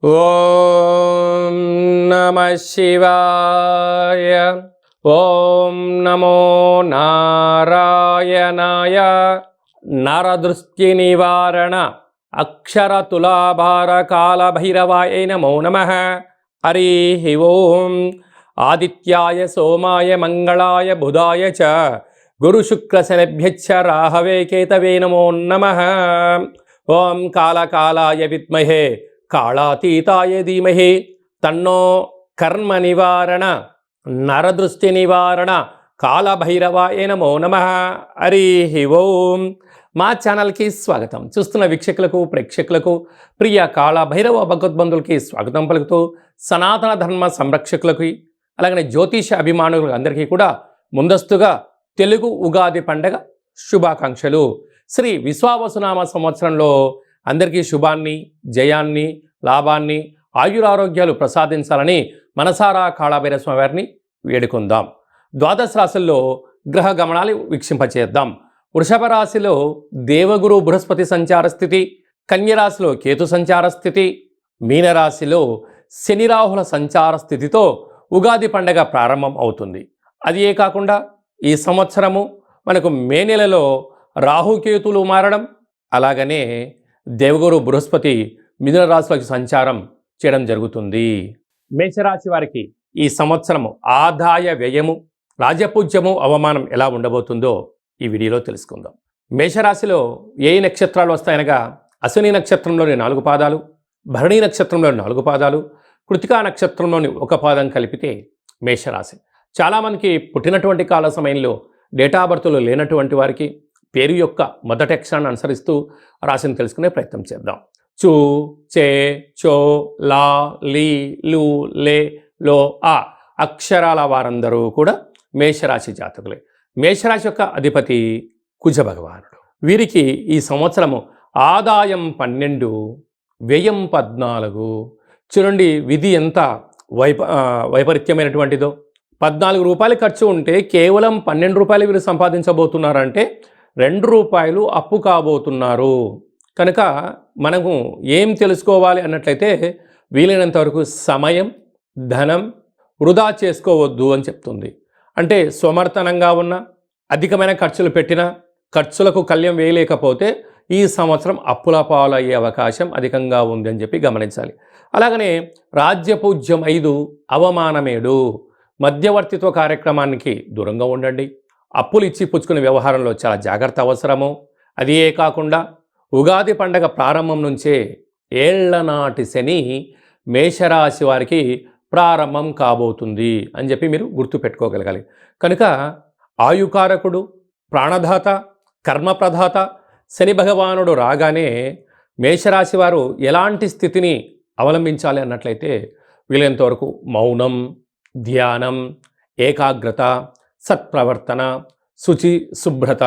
ఓం నమః శివాయ. ఓం నమో నారాయణాయ. నరదృష్టి నివారణ అక్షర తులాభార కాల భైరవాయ నమో నమః. హరి ఓం. ఆదిత్యాయ సోమాయ మంగళాయ బుధాయ చ గురు శుక్ర శనిభ్యశ్చ రాహవే కేతవే నమో నమః. ఓం కాళకాలాయ విద్మహే కాళాతీతాయ ధీమహి తన్నో కర్మ నివారణ నరదృష్టి నివారణ కాళభైరవాయ నమో నమః. హరి ఓం. మా ఛానల్కి స్వాగతం. చూస్తున్న వీక్షకులకు ప్రేక్షకులకు ప్రియ కాళభైరవ భగవద్బంధులకి స్వాగతం పలుకుతూ సనాతన ధర్మ సంరక్షకులకి అలాగనే జ్యోతిష అభిమానులకు అందరికీ కూడా ముందస్తుగా తెలుగు ఉగాది పండగ శుభాకాంక్షలు. శ్రీ విశ్వావసునామ సంవత్సరంలో అందరికీ శుభాన్ని, జయాన్ని, లాభాన్ని, ఆయురారోగ్యాలు ప్రసాదించాలని మనసారా కాళభైరవ స్వామి వారిని వేడుకుందాం. ద్వాదశ రాశుల్లో గ్రహ గమనాలు వీక్షింపచేద్దాం. వృషభ రాశిలో దేవగురు బృహస్పతి సంచార స్థితి, కన్యరాశిలో కేతు సంచార స్థితి, మీనరాశిలో శని రాహుల సంచార స్థితితో ఉగాది పండగ ప్రారంభం అవుతుంది. అదే కాకుండా ఈ సంవత్సరము మనకు మే నెలలో రాహుకేతులు మారడం, అలాగనే దేవగురు బృహస్పతి మిథున రాశిలోకి సంచారం చేయడం జరుగుతుంది. మేషరాశి వారికి ఈ సంవత్సరము ఆదాయ వ్యయము, రాజపూజ్యము, అవమానం ఎలా ఉండబోతుందో ఈ వీడియోలో తెలుసుకుందాం. మేషరాశిలో ఏ నక్షత్రాలు వస్తాయనగా అశ్విని నక్షత్రంలోని 4 పాదాలు, భరణి నక్షత్రంలోని 4 పాదాలు, కృతికా నక్షత్రంలోని 1 పాదం కలిపితే మేషరాశి. చాలామందికి పుట్టినటువంటి కాల సమయంలో డేటా బర్త్లు లేనటువంటి వారికి పేరు యొక్క మొదటి అక్షరాన్ని అనుసరిస్తూ రాశిని తెలుసుకునే ప్రయత్నం చేద్దాం. చు, చే, చో, లా, లీ, లు, లే, లో, ఆ అక్షరాల వారందరూ కూడా మేషరాశి జాతకులే. మేషరాశి యొక్క అధిపతి కుజ భగవానుడు. వీరికి ఈ సంవత్సరము ఆదాయం 12, వ్యయం 14. చూడండి విధి ఎంత వైపరీత్యమైనటువంటిదో. 14 రూపాయలు ఖర్చు ఉంటే కేవలం 12 రూపాయలు వీరు సంపాదించబోతున్నారంటే 2 రూపాయలు అప్పు కాబోతున్నారు. కనుక మనము ఏం తెలుసుకోవాలి అన్నట్లయితే వీలైనంత వరకు సమయం, ధనం వృధా చేసుకోవద్దు అని చెప్తుంది. అంటే స్వమర్థనంగా ఉన్న అధికమైన ఖర్చులు పెట్టినా ఖర్చులకు కళ్యం వేయలేకపోతే ఈ సంవత్సరం అప్పుల పాలయ్యే అవకాశం అధికంగా ఉంది అని చెప్పి గమనించాలి. అలాగనే రాజ్యపూజ్యం 5, అవమానం 7. మధ్యవర్తిత్వ కార్యక్రమానికి దూరంగా ఉండండి. అప్పులు ఇచ్చి పుచ్చుకునే వ్యవహారంలో చాలా జాగ్రత్త అవసరము. అదే కాకుండా ఉగాది పండగ ప్రారంభం నుంచే ఏళ్లనాటి శని మేషరాశి వారికి ప్రారంభం కాబోతుంది అని చెప్పి మీరు గుర్తుపెట్టుకోగలగాలి. కనుక ఆయుకారకుడు, ప్రాణదాత, కర్మప్రదాత శని భగవానుడు రాగానే మేషరాశి వారు ఎలాంటి స్థితిని అవలంబించాలి అన్నట్లయితే వీలైనంతవరకు మౌనం, ధ్యానం, ఏకాగ్రత, సత్ప్రవర్తన, శుచి, శుభ్రత,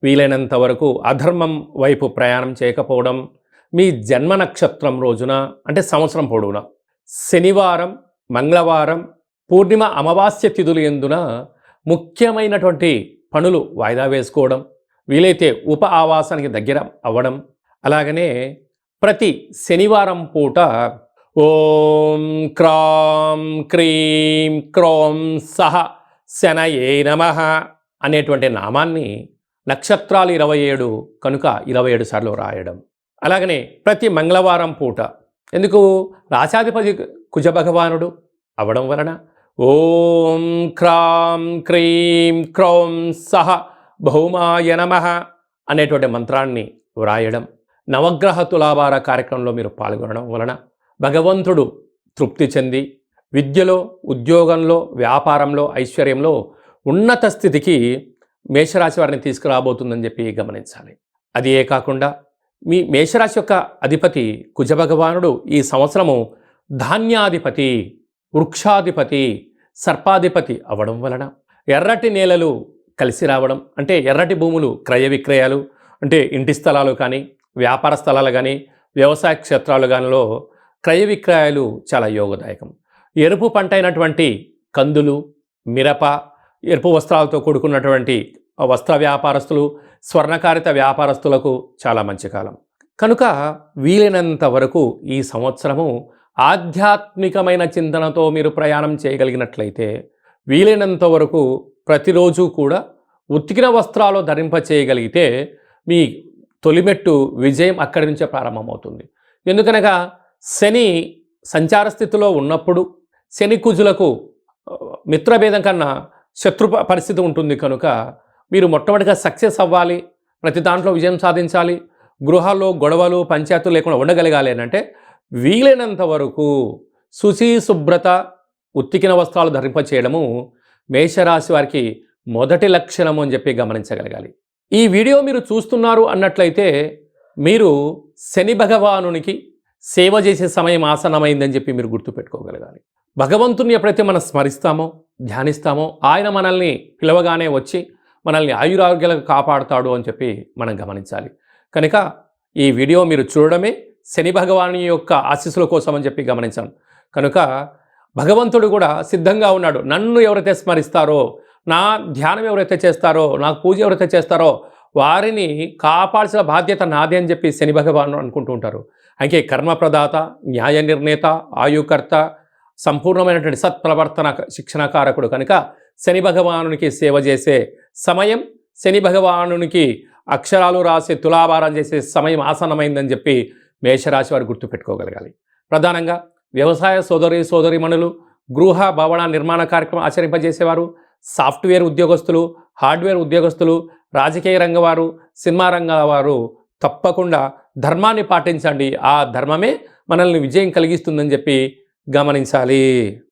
వీలైనంత వరకు అధర్మం వైపు ప్రయాణం చేయకపోవడం. మీ జన్మ నక్షత్రం రోజున అంటే సంవత్సరం పొడవునా శనివారం, మంగళవారం, పూర్ణిమ, అమావాస్య తిథులు ఎందున ముఖ్యమైనటువంటి పనులు వాయిదా వేసుకోవడం, వీలైతే ఉప ఆవాసానికి దగ్గర అవ్వడం. అలాగనే ప్రతి శనివారం పూట ఓం క్రాం క్రీం క్రోం సహ శనయే నమః అనేటువంటి నామాన్ని నక్షత్రాలు 27 కనుక 27 సార్లు రాయడం. అలాగనే ప్రతి మంగళవారం పూట, ఎందుకు రాశాధిపతి కుజ భగవానుడు అవడం వలన ఓం క్రాం క్రీం క్రౌం సహ భౌమాయ నమః అనేటువంటి మంత్రాన్ని వ్రాయడం. నవగ్రహ తులాభార కార్యక్రమంలో మీరు పాల్గొనడం వలన భగవంతుడు తృప్తి చెంది విద్యలో, ఉద్యోగంలో, వ్యాపారంలో, ఐశ్వర్యంలో ఉన్నత స్థితికి మేషరాశి వారిని తీసుకురాబోతుందని చెప్పి గమనించాలి. అదే కాకుండా మీ మేషరాశి యొక్క అధిపతి కుజ భగవానుడు ఈ సంవత్సరము ధాన్యాధిపతి, వృక్షాధిపతి, సర్పాధిపతి అవడం వలన ఎర్రటి నేలలు కలిసి రావడం, అంటే ఎర్రటి భూములు క్రయ విక్రయాలు, అంటే ఇంటి స్థలాలు కానీ, వ్యాపార స్థలాలు కానీ, వ్యవసాయ క్షేత్రాలు కానిలో క్రయ విక్రయాలు చాలా యోగదాయకం. ఎరుపు పంట అయినటువంటి కందులు, మిరప, ఎరుపు వస్త్రాలతో కూడుకున్నటువంటి వస్త్ర వ్యాపారస్తులు, స్వర్ణకారిత వ్యాపారస్తులకు చాలా మంచి కాలం. కనుక వీలైనంత వరకు ఈ సంవత్సరము ఆధ్యాత్మికమైన చింతనతో మీరు ప్రయాణం చేయగలిగినట్లయితే వీలైనంత వరకు ప్రతిరోజు కూడా ఉతికిన వస్త్రాలు ధరింప చేయగలిగితే మీ తొలిమెట్టు విజయం అక్కడి నుంచే ప్రారంభమవుతుంది. ఎందుకనగా శని సంచార స్థితిలో ఉన్నప్పుడు శని కుజులకు మిత్రభేదం కన్నా శత్రు పరిస్థితి ఉంటుంది కనుక మీరు మొట్టమొదటిగా సక్సెస్ అవ్వాలి, ప్రతి దాంట్లో విజయం సాధించాలి, గృహాల్లో గొడవలు పంచాయతీలు లేకుండా ఉండగలగాలి అని అంటే వీలైనంత వరకు శుచి శుభ్రత ఉత్తికిన వస్త్రాలు ధరింప చేయడము మేషరాశి వారికి మొదటి లక్షణము అని చెప్పి గమనించగలగాలి. ఈ వీడియో మీరు చూస్తున్నారు అన్నట్లయితే మీరు శని భగవానునికి సేవ చేసే సమయం ఆసన్నమైందని చెప్పి మీరు గుర్తుపెట్టుకోగలగాలి. భగవంతుని ఎప్పుడైతే మనం స్మరిస్తామో ధ్యానిస్తామో ఆయన మనల్ని పిలవగానే వచ్చి మనల్ని ఆయురారోగ్యాలకు కాపాడుతాడు అని చెప్పి మనం గమనించాలి. కనుక ఈ వీడియో మీరు చూడడమే శని భగవాను యొక్క ఆశీస్సుల కోసం అని చెప్పి గమనించాను. కనుక భగవంతుడు కూడా సిద్ధంగా ఉన్నాడు. నన్ను ఎవరైతే స్మరిస్తారో, నా ధ్యానం ఎవరైతే చేస్తారో, నాకు పూజ ఎవరైతే చేస్తారో వారిని కాపాడాల్సిన బాధ్యత నాదే అని చెప్పి శని భగవాను అనుకుంటూ ఉంటారు. అయితే కర్మప్రదాత, న్యాయ నిర్ణేత, ఆయుకర్త, సంపూర్ణమైనటువంటి సత్ప్రవర్తన శిక్షణకారకుడు కనుక శని భగవానునికి సేవ చేసే సమయం, శని భగవానునికి అక్షరాలు రాసి తులాభారం చేసే సమయం ఆసన్నమైందని చెప్పి మేషరాశి వారు గుర్తుపెట్టుకోగలగాలి. ప్రధానంగా వ్యవసాయ సోదరీమణులు, గృహ భవన నిర్మాణ కార్యక్రమం ఆచరింపజేసేవారు, సాఫ్ట్వేర్ ఉద్యోగస్తులు, హార్డ్వేర్ ఉద్యోగస్తులు, రాజకీయ రంగం వారు, సినిమా రంగాల వారు తప్పకుండా ధర్మాన్ని పాటించండి. ఆ ధర్మమే మనల్ని విజయం కలిగిస్తుందని చెప్పి గమనించాలి.